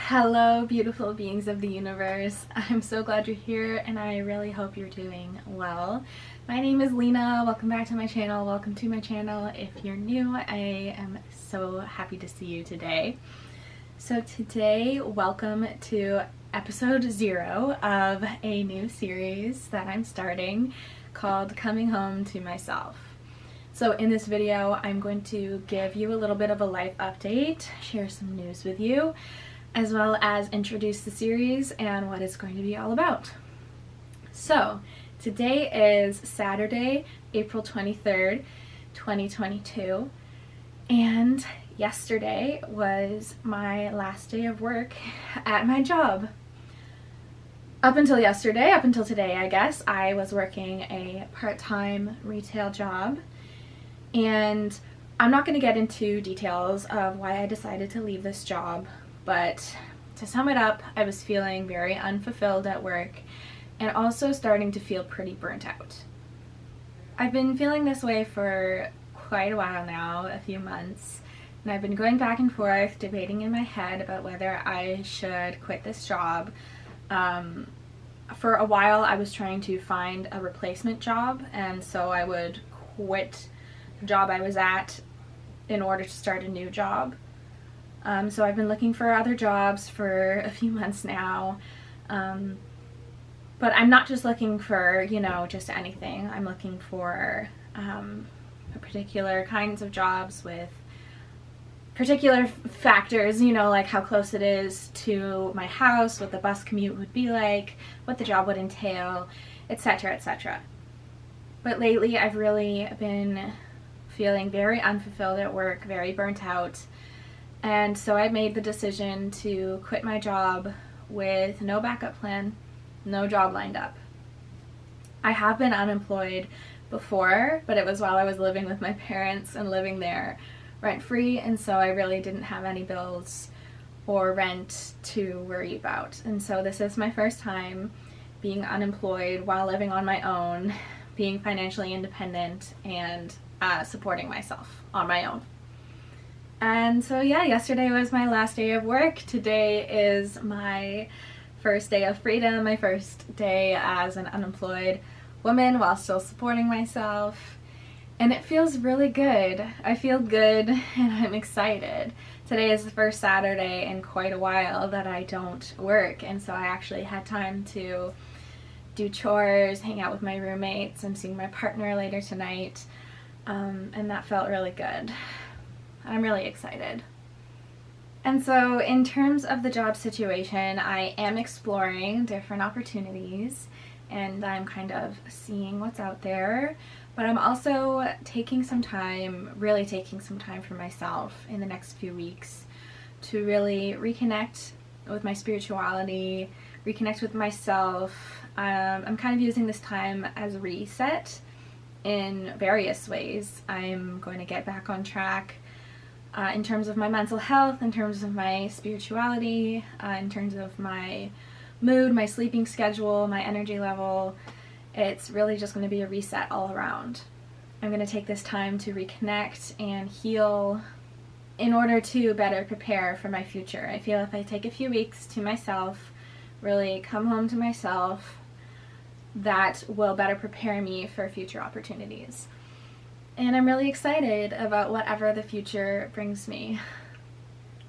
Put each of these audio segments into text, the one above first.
Hello, beautiful beings of the universe. I'm so glad you're here and I really hope you're doing well. My name is Lena. Welcome back to my channel. Welcome to my channel. If you're new, I am so happy to see you today. So today, welcome to episode 0 of a new series that I'm starting called Coming Home to Myself. So in this video, I'm going to give you a little bit of a life update, share some news with you, as well as introduce the series and what it's going to be all about. So today is Saturday, April 23rd, 2022, and yesterday was my last day of work at my job. Up until yesterday, up until today I guess, I was working a part-time retail job, and I'm not going to get into details of why I decided to leave this job. But to sum it up, I was feeling very unfulfilled at work and also starting to feel pretty burnt out. I've been feeling this way for quite a while now, a few months, and I've been going back and forth, debating in my head about whether I should quit this job. For a while I was trying to find a replacement job, and so I would quit the job I was at in order to start a new job. So I've been looking for other jobs for a few months now, but I'm not just looking for, just anything. I'm looking for particular kinds of jobs with particular factors, like how close it is to my house, what the bus commute would be like, what the job would entail, etc., etc. But lately I've really been feeling very unfulfilled at work, very burnt out. And so I made the decision to quit my job with no backup plan, no job lined up. I have been unemployed before, but it was while I was living with my parents and living there rent-free, and so I really didn't have any bills or rent to worry about. And so this is my first time being unemployed while living on my own, being financially independent, and supporting myself on my own. And so yeah, yesterday was my last day of work. Today is my first day of freedom, my first day as an unemployed woman while still supporting myself. And it feels really good. I feel good and I'm excited. Today is the first Saturday in quite a while that I don't work, and so I actually had time to do chores, hang out with my roommates. I'm seeing my partner later tonight, and that felt really good. I'm really excited. And so in terms of the job situation, I am exploring different opportunities and I'm kind of seeing what's out there, but I'm also taking some time, really taking some time for myself in the next few weeks to really reconnect with my spirituality, reconnect with myself. I'm kind of using this time as a reset in various ways. I'm going to get back on track in terms of my mental health, in terms of my spirituality, in terms of my mood, my sleeping schedule, my energy level. It's really just going to be a reset all around. I'm going to take this time to reconnect and heal in order to better prepare for my future. I feel if I take a few weeks to myself, really come home to myself, that will better prepare me for future opportunities. And I'm really excited about whatever the future brings me.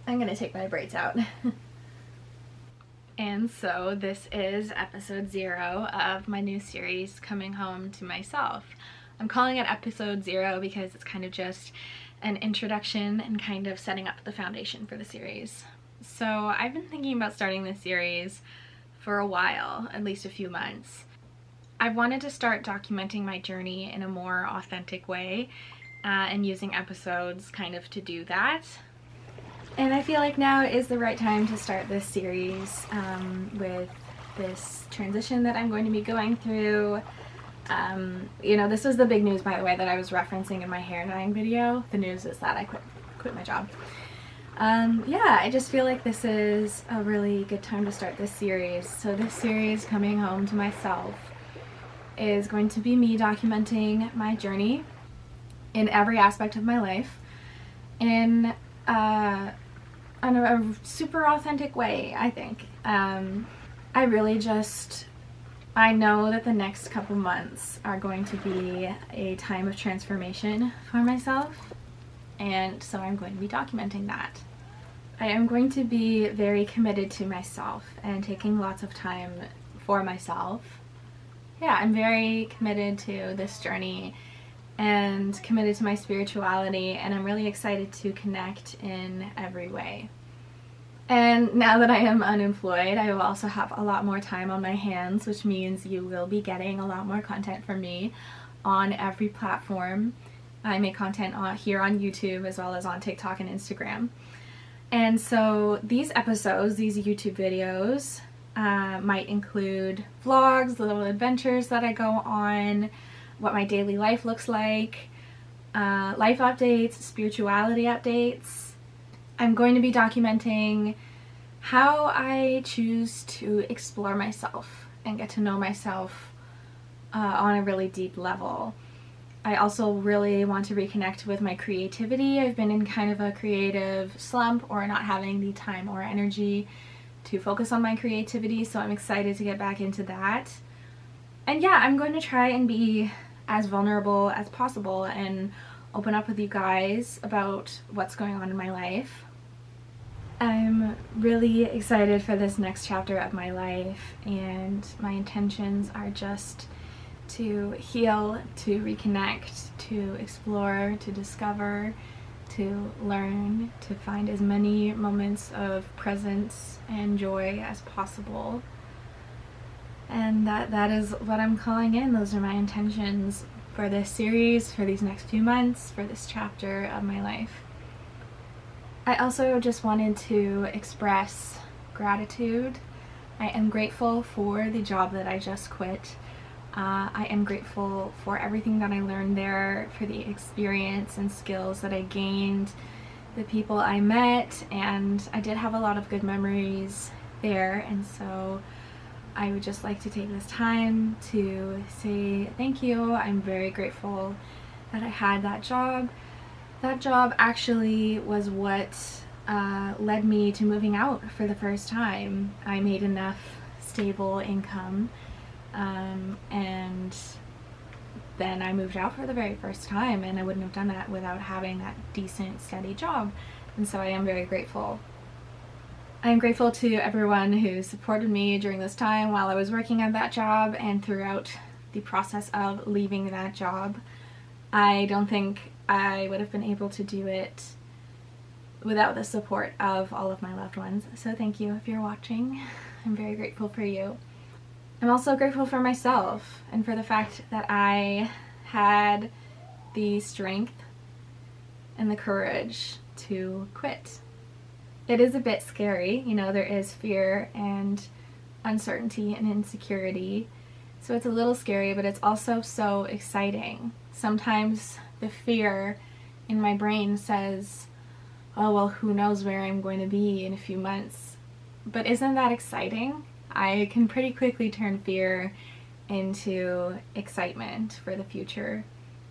I'm gonna take my braids out. And so this is episode 0 of my new series, Coming Home to Myself. I'm calling it episode 0 because it's kind of just an introduction and kind of setting up the foundation for the series. So I've been thinking about starting this series for a while, at least a few months. I've wanted to start documenting my journey in a more authentic way and using episodes kind of to do that. And I feel like now is the right time to start this series with this transition that I'm going to be going through. This was the big news, by the way, that I was referencing in my hair dyeing video. The news is that I quit my job. Yeah, I just feel like this is a really good time to start this series. So this series, Coming Home to Myself, is going to be me documenting my journey in every aspect of my life in a in a super authentic way, I think. I know that the next couple months are going to be a time of transformation for myself, and so I'm going to be documenting that. I am going to be very committed to myself and taking lots of time for myself. Yeah, I'm very committed to this journey and committed to my spirituality, and I'm really excited to connect in every way. And now that I am unemployed, I will also have a lot more time on my hands, which means you will be getting a lot more content from me on every platform. I make content here on YouTube as well as on TikTok and Instagram. And so these episodes, these YouTube videos, might include vlogs, little adventures that I go on, what my daily life looks like, life updates, spirituality updates. I'm going to be documenting how I choose to explore myself and get to know myself on a really deep level. I also really want to reconnect with my creativity. I've been in kind of a creative slump or not having the time or energy to focus on my creativity, so I'm excited to get back into that. And yeah, I'm going to try and be as vulnerable as possible and open up with you guys about what's going on in my life. I'm really excited for this next chapter of my life, and my intentions are just to heal, to reconnect, to explore, to discover, to learn, to find as many moments of presence and joy as possible. And that is what I'm calling in. Those are my intentions for this series, for these next few months, for this chapter of my life. I also just wanted to express gratitude. I am grateful for the job that I just quit. I am grateful for everything that I learned there, for the experience and skills that I gained, the people I met, and I did have a lot of good memories there, and so I would just like to take this time to say thank you. I'm very grateful that I had that job. That job actually was what led me to moving out for the first time. I made enough stable income, and then I moved out for the very first time, and I wouldn't have done that without having that decent, steady job, and so I am very grateful. I'm grateful to everyone who supported me during this time while I was working at that job and throughout the process of leaving that job. I don't think I would have been able to do it without the support of all of my loved ones, so thank you if you're watching. I'm very grateful for you. I'm also grateful for myself and for the fact that I had the strength and the courage to quit. It is a bit scary, you know, there is fear and uncertainty and insecurity, so it's a little scary, but it's also so exciting. Sometimes the fear in my brain says, oh well, who knows where I'm going to be in a few months, but isn't that exciting? I can pretty quickly turn fear into excitement for the future.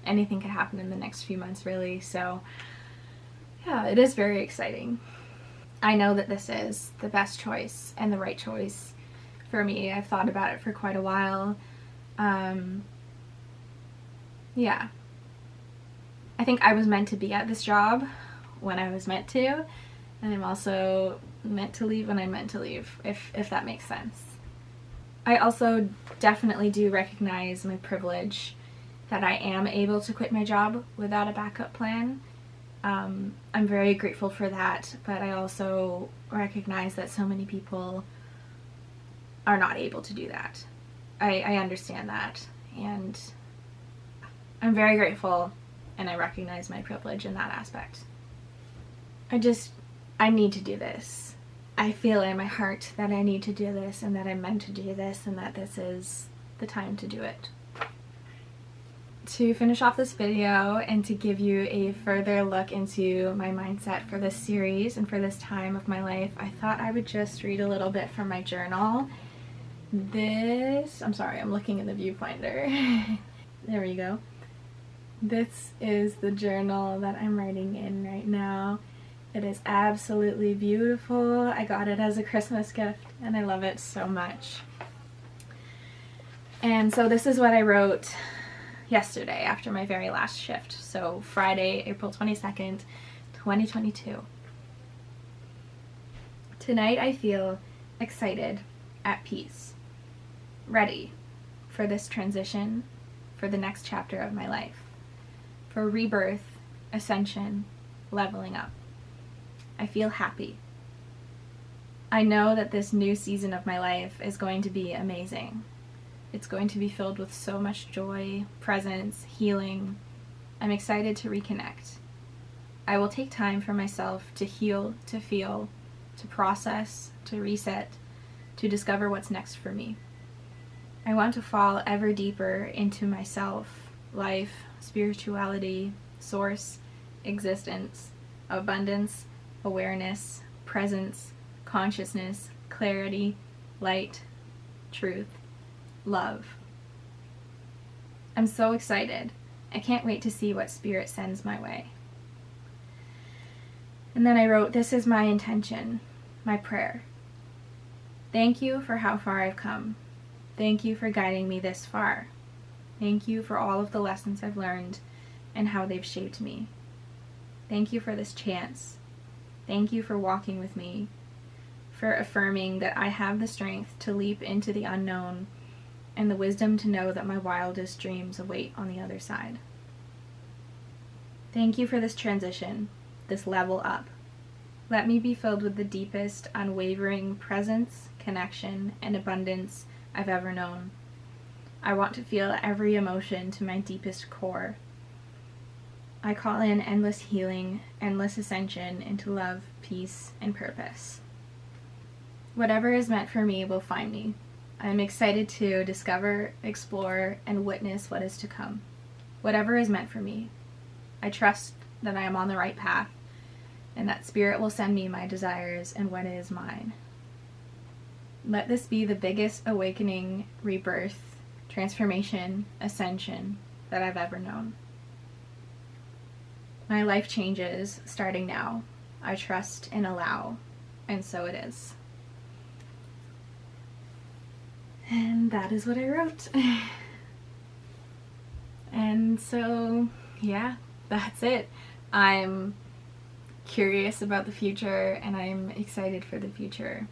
Anything could happen in the next few months, really, so yeah, it is very exciting. I know that this is the best choice and the right choice for me. I've thought about it for quite a while. Yeah. I think I was meant to be at this job when I was meant to, and I'm also meant to leave when I'm meant to leave, if that makes sense. I also definitely do recognize my privilege that I am able to quit my job without a backup plan. I'm very grateful for that, but I also recognize that so many people are not able to do that. I understand that, and I'm very grateful, and I recognize my privilege in that aspect. I need to do this. I feel in my heart that I need to do this, and that I'm meant to do this, and that this is the time to do it. To finish off this video and to give you a further look into my mindset for this series and for this time of my life, I thought I would just read a little bit from my journal. I'm sorry, I'm looking in the viewfinder. There we go. This is the journal that I'm writing in right now, It is absolutely beautiful. I got it as a Christmas gift and I love it so much. And so this is what I wrote yesterday after my very last shift. So Friday, April 22nd, 2022. Tonight I feel excited, at peace, ready for this transition, for the next chapter of my life, for rebirth, ascension, leveling up. I feel happy. I know that this new season of my life is going to be amazing. It's going to be filled with so much joy, presence, healing. I'm excited to reconnect. I will take time for myself to heal, to feel, to process, to reset, to discover what's next for me. I want to fall ever deeper into myself, life, spirituality, source, existence, abundance, awareness, presence, consciousness, clarity, light, truth, love. I'm so excited. I can't wait to see what Spirit sends my way. And then I wrote, this is my intention, my prayer. Thank you for how far I've come. Thank you for guiding me this far. Thank you for all of the lessons I've learned and how they've shaped me. Thank you for this chance. Thank you for walking with me, for affirming that I have the strength to leap into the unknown and the wisdom to know that my wildest dreams await on the other side. Thank you for this transition, this level up. Let me be filled with the deepest, unwavering presence, connection, and abundance I've ever known. I want to feel every emotion to my deepest core. I call in endless healing, endless ascension into love, peace, and purpose. Whatever is meant for me will find me. I'm excited to discover, explore, and witness what is to come. Whatever is meant for me. I trust that I am on the right path, and that Spirit will send me my desires and what is mine. Let this be the biggest awakening, rebirth, transformation, ascension that I've ever known. My life changes starting now. I trust and allow, and so it is. And that is what I wrote. And so, yeah, that's it. I'm curious about the future and I'm excited for the future.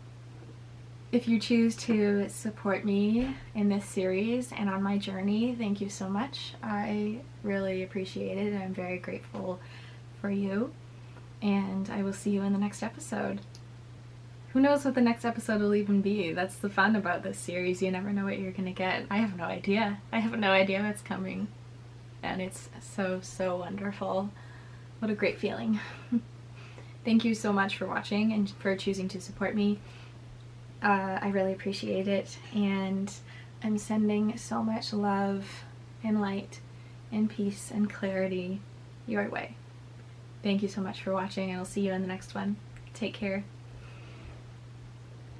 If you choose to support me in this series and on my journey, thank you so much. I really appreciate it and I'm very grateful for you. And I will see you in the next episode. Who knows what the next episode will even be? That's the fun about this series. You never know what you're gonna get. I have no idea. I have no idea what's coming. And it's so, so wonderful. What a great feeling. Thank you so much for watching and for choosing to support me. I really appreciate it, and I'm sending so much love and light and peace and clarity your way. Thank you so much for watching, and I'll see you in the next one. Take care.